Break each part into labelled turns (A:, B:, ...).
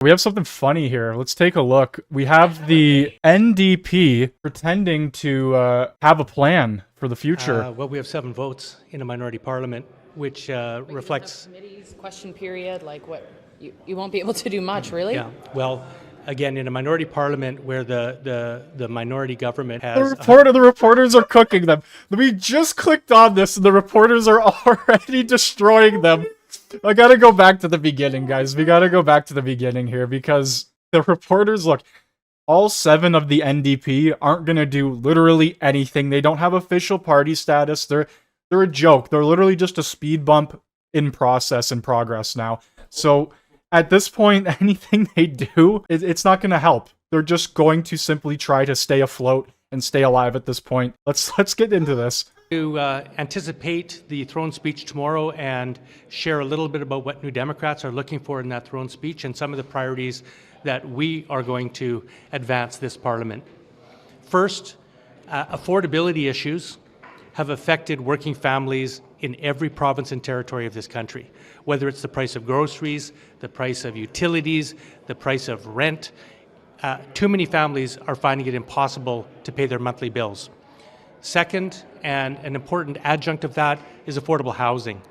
A: We have something funny here. Let's take a look. We have the NDP pretending to have a plan for the future.
B: Well, we have 7 votes in a minority parliament, which reflects...
C: Committees, question period, like what? You won't be able to do much, really?
B: Yeah, well, again, in a minority parliament where the minority government has...
A: The reporters are cooking them. We just clicked on this and the reporters are already destroying them. I gotta go back to the beginning, guys. We gotta go back to the beginning here because the reporters, look, all 7 of the NDP aren't gonna do literally anything. They don't have official party status. They're a joke. They're literally just a speed bump in progress now. So at this point, anything they do, it's not gonna help. They're just going to simply try to stay afloat and stay alive at this point. Let's get into this.
B: To anticipate the throne speech tomorrow and share a little bit about what New Democrats are looking for in that throne speech and some of the priorities that we are going to advance this Parliament. First, affordability issues have affected working families in every province and territory of this country, whether it's the price of groceries, the price of utilities, the price of rent. Too many families are finding it impossible to pay their monthly bills. Second, and an important adjunct of that, is affordable housing.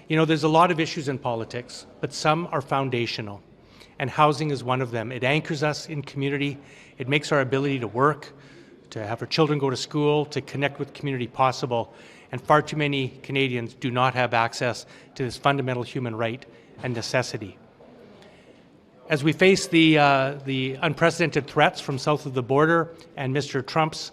B: You know, there's a lot of issues in politics, but some are foundational, and housing is one of them. It anchors us in community. It makes our ability to work, to have our children go to school, to connect with community possible, and far too many Canadians do not have access to this fundamental human right and necessity. As we face the unprecedented threats from south of the border and Mr. Trump's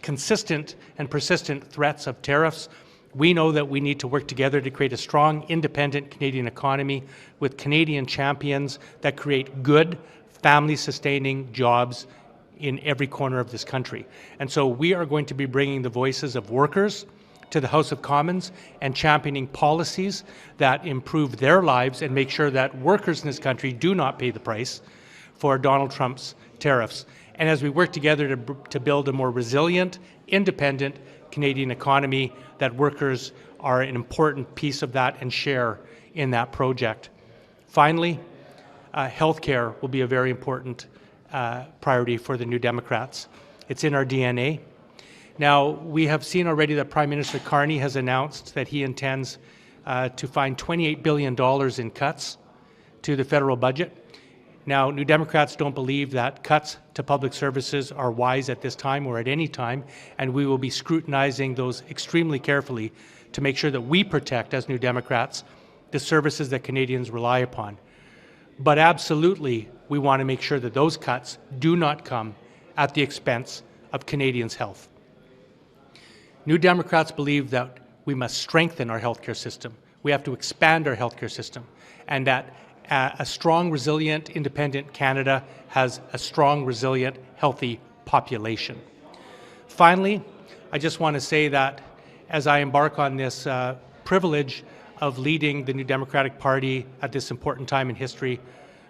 B: consistent and persistent threats of tariffs, we know that we need to work together to create a strong, independent Canadian economy with Canadian champions that create good, family-sustaining jobs in every corner of this country. And so we are going to be bringing the voices of workers to the House of Commons and championing policies that improve their lives and make sure that workers in this country do not pay the price for Donald Trump's tariffs. And as we work together to build a more resilient, independent Canadian economy, that workers are an important piece of that and share in that project. Finally, healthcare will be a very important priority for the New Democrats. It's in our DNA. Now, we have seen already that Prime Minister Carney has announced that he intends to find $28 billion in cuts to the federal budget. Now, New Democrats don't believe that cuts to public services are wise at this time or at any time, and we will be scrutinizing those extremely carefully to make sure that we protect, as New Democrats, the services that Canadians rely upon. But absolutely, we want to make sure that those cuts do not come at the expense of Canadians' health. New Democrats believe that we must strengthen our healthcare system. We have to expand our healthcare system, and that a strong, resilient, independent Canada has a strong, resilient, healthy population. Finally, I just want to say that as I embark on this privilege of leading the New Democratic Party at this important time in history,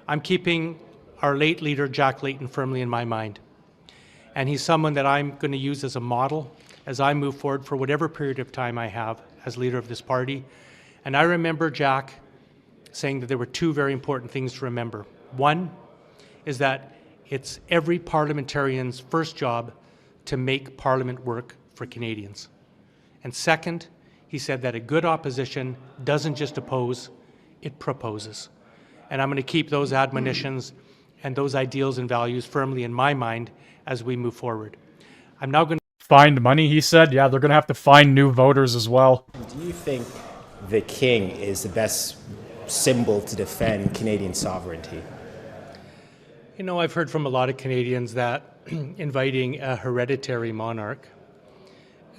B: I'm keeping our late leader, Jack Layton, firmly in my mind. And he's someone that I'm going to use as a model as I move forward for whatever period of time I have as leader of this party. And I remember Jack saying that there were 2 very important things to remember. One is that it's every parliamentarian's first job to make Parliament work for Canadians. And second, he said that a good opposition doesn't just oppose, it proposes. And I'm going to keep those admonitions and those ideals and values firmly in my mind as we move forward. I'm now going to
A: Find money, he said. Yeah, they're going to have to find new voters as well.
D: Do you think the king is the best symbol to defend Canadian sovereignty?
B: You know, I've heard from a lot of Canadians that inviting a hereditary monarch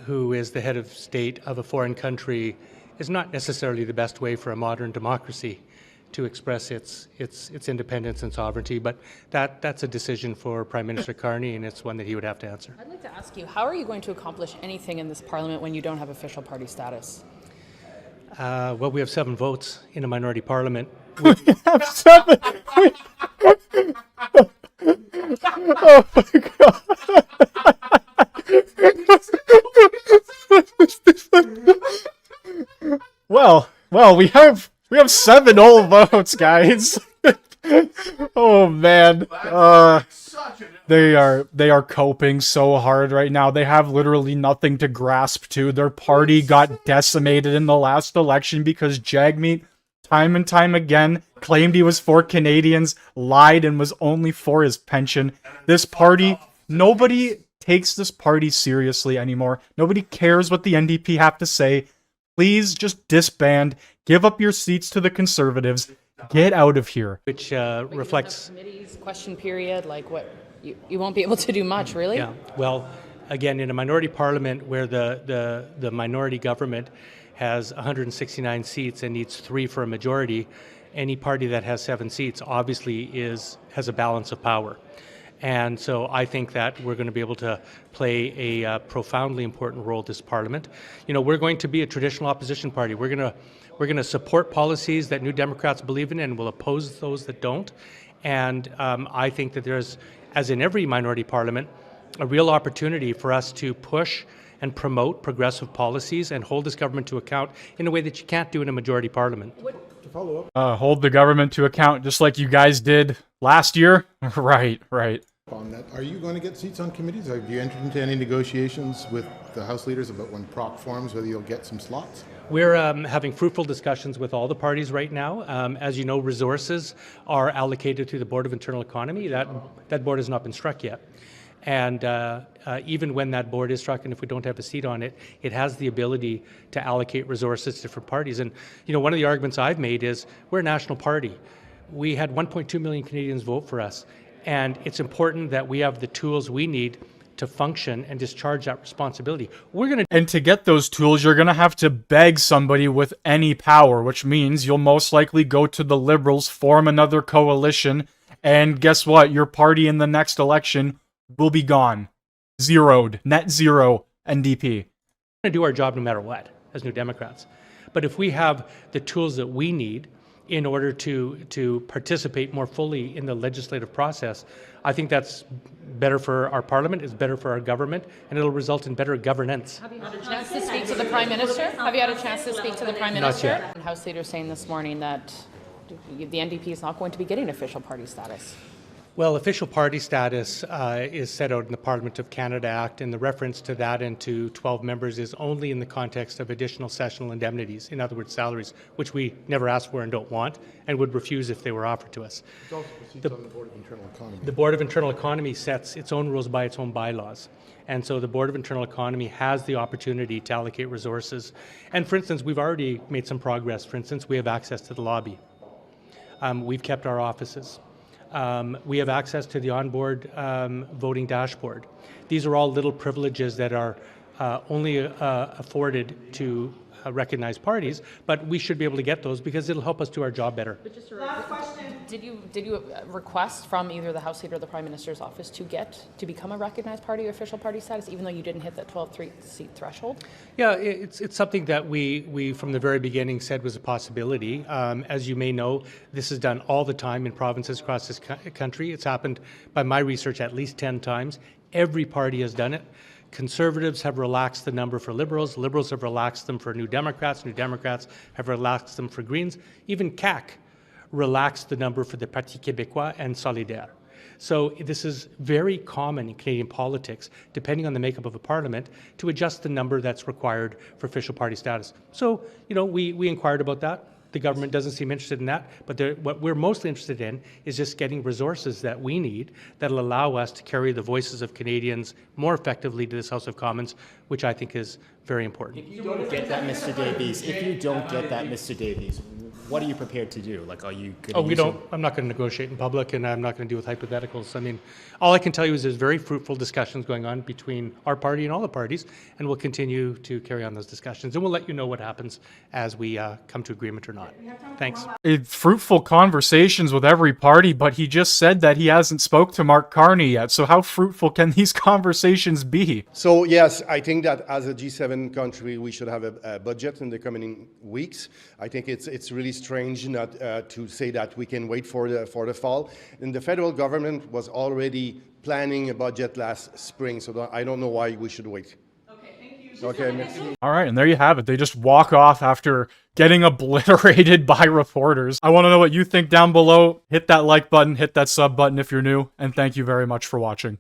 B: who is the head of state of a foreign country is not necessarily the best way for a modern democracy to express its independence and sovereignty, but that's a decision for Prime Minister Carney, and it's one that he would have to answer.
C: I'd like to ask you, how are you going to accomplish anything in this Parliament when you don't have official party status?
B: Well, we have 7 votes in a minority parliament.
A: We have 7! Oh my god! Well, we have 7 whole votes, guys. Oh man, they are coping so hard right now. They have literally nothing to grasp to. Their party got decimated in the last election because Jagmeet, time and time again, claimed he was for Canadians, lied, and was only for his pension. This party, nobody takes this party seriously anymore. Nobody cares what the NDP have to say. Please just disband, give up your seats to the Conservatives, get out of here.
B: Which reflects...
C: Committees, question period, like what? You won't be able to do much, really?
B: Yeah, well, again, in a minority parliament where the minority government has 169 seats and needs 3 for a majority, any party that has 7 seats obviously has a balance of power. And so I think that we're going to be able to play a profoundly important role this parliament. You know, we're going to be a traditional opposition party. We're going to support policies that New Democrats believe in and will oppose those that don't. And I think that there's, as in every minority parliament, a real opportunity for us to push and promote progressive policies and hold this government to account in a way that you can't do in a majority parliament.
A: Hold the government to account just like you guys did last year? Right.
E: On that, are you going to get seats on committees? Have you entered into any negotiations with the House leaders about when PROC forms, whether you'll get some slots?
B: We're having fruitful discussions with all the parties right now. As you know, resources are allocated through the Board of Internal Economy. That board has not been struck yet. And even when that board is struck, and if we don't have a seat on it, it has the ability to allocate resources to different parties. And you know, one of the arguments I've made is we're a national party. We had 1.2 million Canadians vote for us, and it's important that we have the tools we need to function and discharge that responsibility.
A: And to get those tools, you're going to have to beg somebody with any power, which means you'll most likely go to the Liberals, form another coalition, and guess what? Your party in the next election will be gone. Zeroed. Net zero NDP.
B: We're going to do our job no matter what, as New Democrats. But if we have the tools that we need in order to participate more fully in the legislative process, I think that's better for our parliament, it's better for our government, and it'll result in better governance.
C: Have you had a chance to speak to the Prime Minister? Have you had a chance to speak to the Prime Minister?
B: Not yet.
C: House Leader saying this morning that the NDP is not going to be getting official party status.
B: Well, official party status is set out in the Parliament of Canada Act, and the reference to that and to 12 members is only in the context of additional sessional indemnities, in other words, salaries, which we never asked for and don't want, and would refuse if they were offered to us.
E: It also proceeds on the Board of Internal Economy.
B: The Board of Internal Economy sets its own rules by its own bylaws. And so the Board of Internal Economy has the opportunity to allocate resources. And for instance, we've already made some progress. For instance, we have access to the lobby. We've kept our offices. We have access to the onboard voting dashboard. These are all little privileges that are only afforded to recognized parties, but we should be able to get those because it'll help us do our job better.
C: Last question. Did you request from either the House Leader or the Prime Minister's office to become a recognized party or official party status, even though you didn't hit that 12 seat threshold?
B: Yeah, it's something that we from the very beginning said was a possibility. As you may know, this is done all the time in provinces across this country. It's happened, by my research, at least 10 times. Every party has done it. Conservatives have relaxed the number for Liberals. Liberals have relaxed them for New Democrats. New Democrats have relaxed them for Greens. Even CAQ relaxed the number for the Parti Québécois and Solidaire. So this is very common in Canadian politics, depending on the makeup of a parliament, to adjust the number that's required for official party status. So, you know, we inquired about that. The government doesn't seem interested in that, but what we're mostly interested in is just getting resources that we need that'll allow us to carry the voices of Canadians more effectively to this House of Commons, which I think is very important.
D: If you don't get that, Mr. Davies, what are you prepared to do? Like, are you going to
B: I'm not going to negotiate in public, and I'm not going to deal with hypotheticals. I mean, all I can tell you is there's very fruitful discussions going on between our party and all the parties, and we'll continue to carry on those discussions, and we'll let you know what happens as we come to agreement or not. Thanks.
A: Fruitful conversations with every party, but he just said that he hasn't spoke to Mark Carney yet, so how fruitful can these conversations be?
F: So yes, I think that as a G7 country, we should have a budget in the coming weeks. I think it's really strange not to say that we can wait for the fall. And the federal government was already planning a budget last spring, so I don't know why we should wait.
C: Okay, thank you.
F: Okay, merci.
A: All right, and there you have it. They just walk off after getting obliterated by reporters. I want to know what you think down below. Hit that like button, hit that sub button if you're new, and thank you very much for watching.